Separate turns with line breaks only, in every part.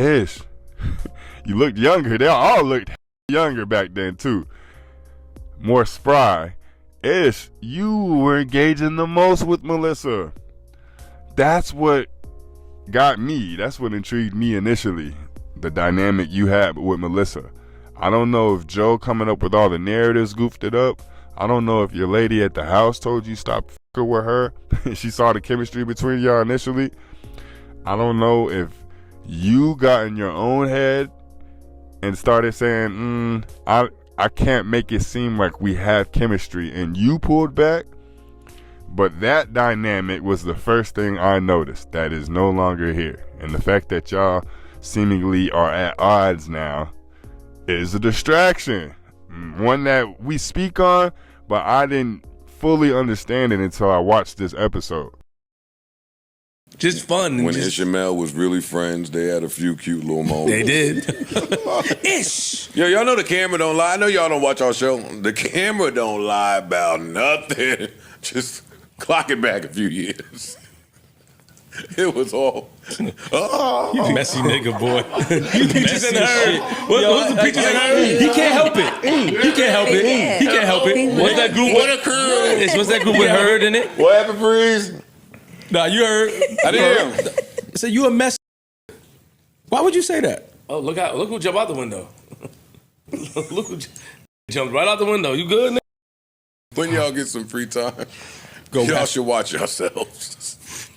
Ish, you looked younger. They all looked younger back then too. More spry. Ish, you were engaging the most with Melissa. That's what got me. That's what intrigued me initially. The dynamic you had with Melissa. I don't know if Joe coming up with all the narratives goofed it up. I don't know if your lady at the house told you stop fucking with her. She saw the chemistry between y'all initially. I don't know if you got in your own head and started saying, I can't make it seem like we have chemistry, and you pulled back. But that dynamic was the first thing I noticed that is no longer here. And the fact that y'all seemingly are at odds now is a distraction. One that we speak on, but I didn't fully understand it until I watched this episode.
Just fun.
When Ish and Mel was really friends, they had a few cute little moments.
They did. Ish.
Yo, y'all know the camera don't lie. I know y'all don't watch our show. The camera don't lie about nothing. Just clock it back a few years. It was all. Oh.
You messy nigga, boy. You peaches and herb. What's the peaches and herb? He can't help it. He can't help it. He can't help it. What's that group?
What a crew.
What's that group with Herd in it?
What happened, Freeze?
Nah, you heard.
I did.
So you a mess. Why would you say that? Oh, look who jumped out the window. Look who jumped right out the window. You good, nigga?
When y'all get some free time, y'all should watch yourselves.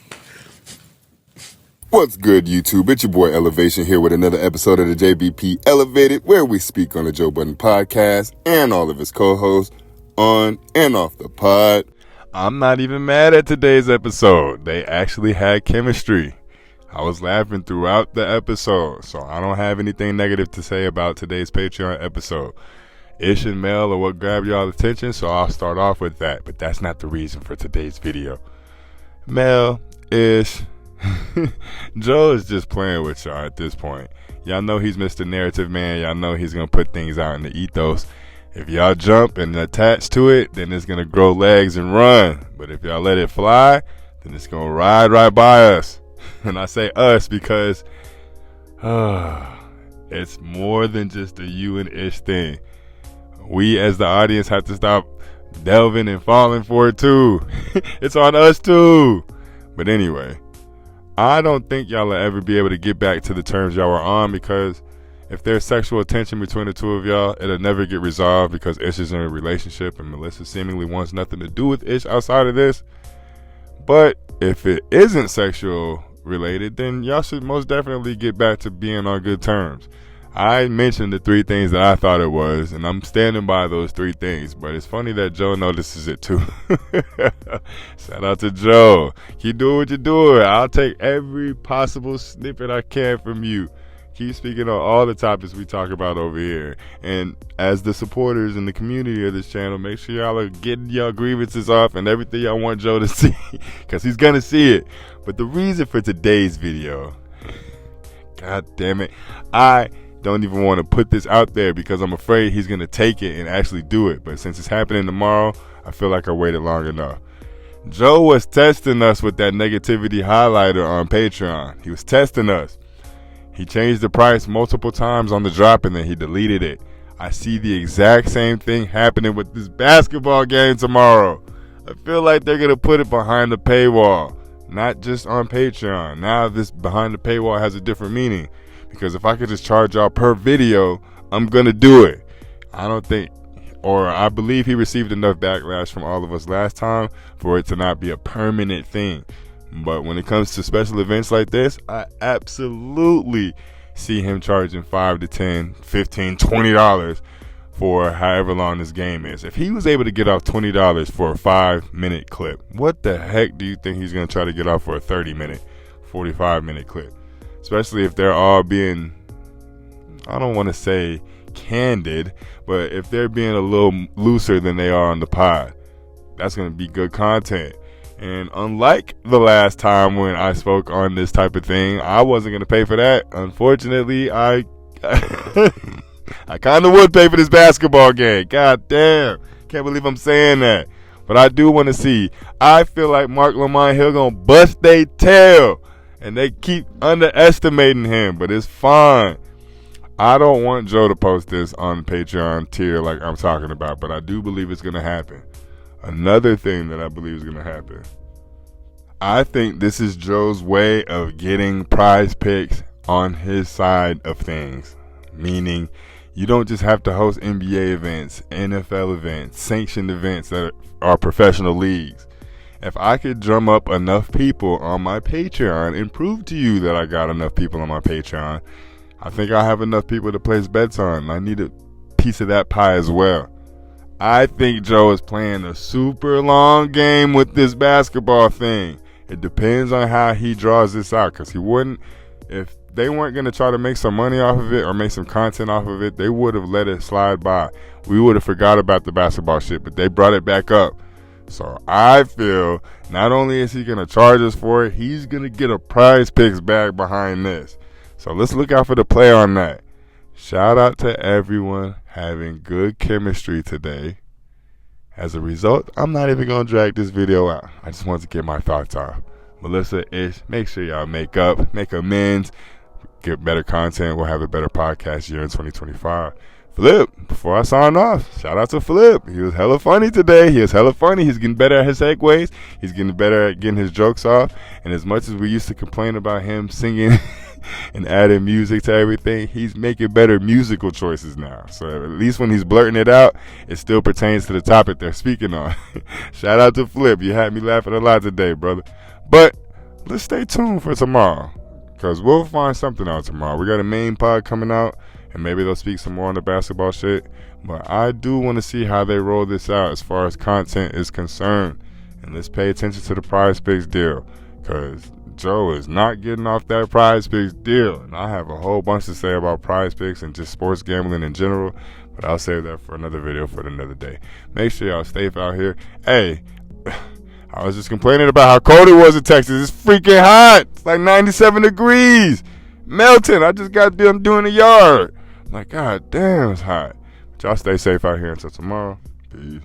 What's good, YouTube? It's your boy Elevation here with another episode of the JBP Elevated, where we speak on the Joe Budden podcast and all of his co-hosts on and off the pod. I'm not even mad at today's episode. They actually had chemistry. I was laughing throughout the episode, so I don't have anything negative to say about today's Patreon episode. Ish and Mel are what grabbed y'all's attention, so I'll start off with that, but that's not the reason for today's video. Mel, Ish, Joe is just playing with y'all at this point. Y'all know he's Mr. Narrative Man. Y'all know he's going to put things out in the ethos. If y'all jump and attach to it, then it's going to grow legs and run. But if y'all let it fly, then it's going to ride right by us. And I say us because it's more than just a you and Ish thing. We as the audience have to stop delving and falling for it too. It's on us too. But anyway, I don't think y'all will ever be able to get back to the terms y'all were on, because if there's sexual tension between the two of y'all, it'll never get resolved because Ish is in a relationship and Melissa seemingly wants nothing to do with Ish outside of this. But if it isn't sexual related, then y'all should most definitely get back to being on good terms. I mentioned the 3 things that I thought it was, and I'm standing by those 3 things, but it's funny that Joe notices it too. Shout out to Joe. Keep doing what you're doing. I'll take every possible snippet I can from you. Keep speaking on all the topics we talk about over here. And as the supporters in the community of this channel, make sure y'all are getting y'all grievances off and everything y'all want Joe to see, because he's going to see it. But the reason for today's video, God damn it, I don't even want to put this out there because I'm afraid he's going to take it and actually do it. But since it's happening tomorrow, I feel like I waited long enough. Joe was testing us with that negativity highlighter on Patreon. He was testing us. He changed the price multiple times on the drop and then he deleted it. I see the exact same thing happening with this basketball game tomorrow. I feel like they're going to put it behind the paywall, not just on Patreon. Now this behind the paywall has a different meaning, because if I could just charge y'all per video, I'm going to do it. I believe he received enough backlash from all of us last time for it to not be a permanent thing. But when it comes to special events like this, I absolutely see him charging $5 to $10, $15, $20 for however long this game is. If he was able to get off $20 for a 5-minute clip, what the heck do you think he's going to try to get off for a 30-minute, 45-minute clip? Especially if they're all being, I don't want to say candid, but if they're being a little looser than they are on the pod, that's going to be good content. And unlike the last time when I spoke on this type of thing, I wasn't going to pay for that. Unfortunately, I kind of would pay for this basketball game. God damn. Can't believe I'm saying that. But I do want to see. I feel like Mark Lamont Hill going to bust they tail. And they keep underestimating him, but it's fine. I don't want Joe to post this on the Patreon tier like I'm talking about, but I do believe it's going to happen. Another thing that I believe is going to happen. I think this is Joe's way of getting Prize Picks on his side of things. Meaning, you don't just have to host NBA events, NFL events, sanctioned events that are professional leagues. If I could drum up enough people on my Patreon and prove to you that I got enough people on my Patreon, I think I have enough people to place bets on. I need a piece of that pie as well. I think Joe is playing a super long game with this basketball thing. It depends on how he draws this out, because he wouldn't, if they weren't going to try to make some money off of it or make some content off of it, they would have let it slide by. We would have forgot about the basketball shit, but they brought it back up. So I feel not only is he going to charge us for it, he's going to get a Prize Picks bag behind this. So let's look out for the play on that. Shout out to everyone having good chemistry today. As a result, I'm not even going to drag this video out. I just want to get my thoughts off. Melissa, Ish, make sure y'all make up, make amends, get better content. We'll have a better podcast year in 2025. Flip, before I sign off, shout out to Flip. He was hella funny today. He's getting better at his segues. He's getting better at getting his jokes off. And as much as we used to complain about him singing and adding music to everything, he's making better musical choices now. So at least when he's blurting it out, it still pertains to the topic they're speaking on. Shout out to Flip. You had me laughing a lot today, brother. But let's stay tuned for tomorrow, because we'll find something out tomorrow. We got a main pod coming out, and maybe they'll speak some more on the basketball shit. But I do want to see how they roll this out as far as content is concerned. And let's pay attention to the Prize Picks deal, because Joe is not getting off that Prize Picks deal. And I have a whole bunch to say about Prize Picks and just sports gambling in general, but I'll save that for another video for another day. Make sure y'all stay out here. Hey, I was just complaining about how cold it was in Texas. It's freaking hot. It's like 97 degrees. Melting. I just got done doing the yard. I'm like, God damn, it's hot. But y'all stay safe out here until tomorrow. Peace.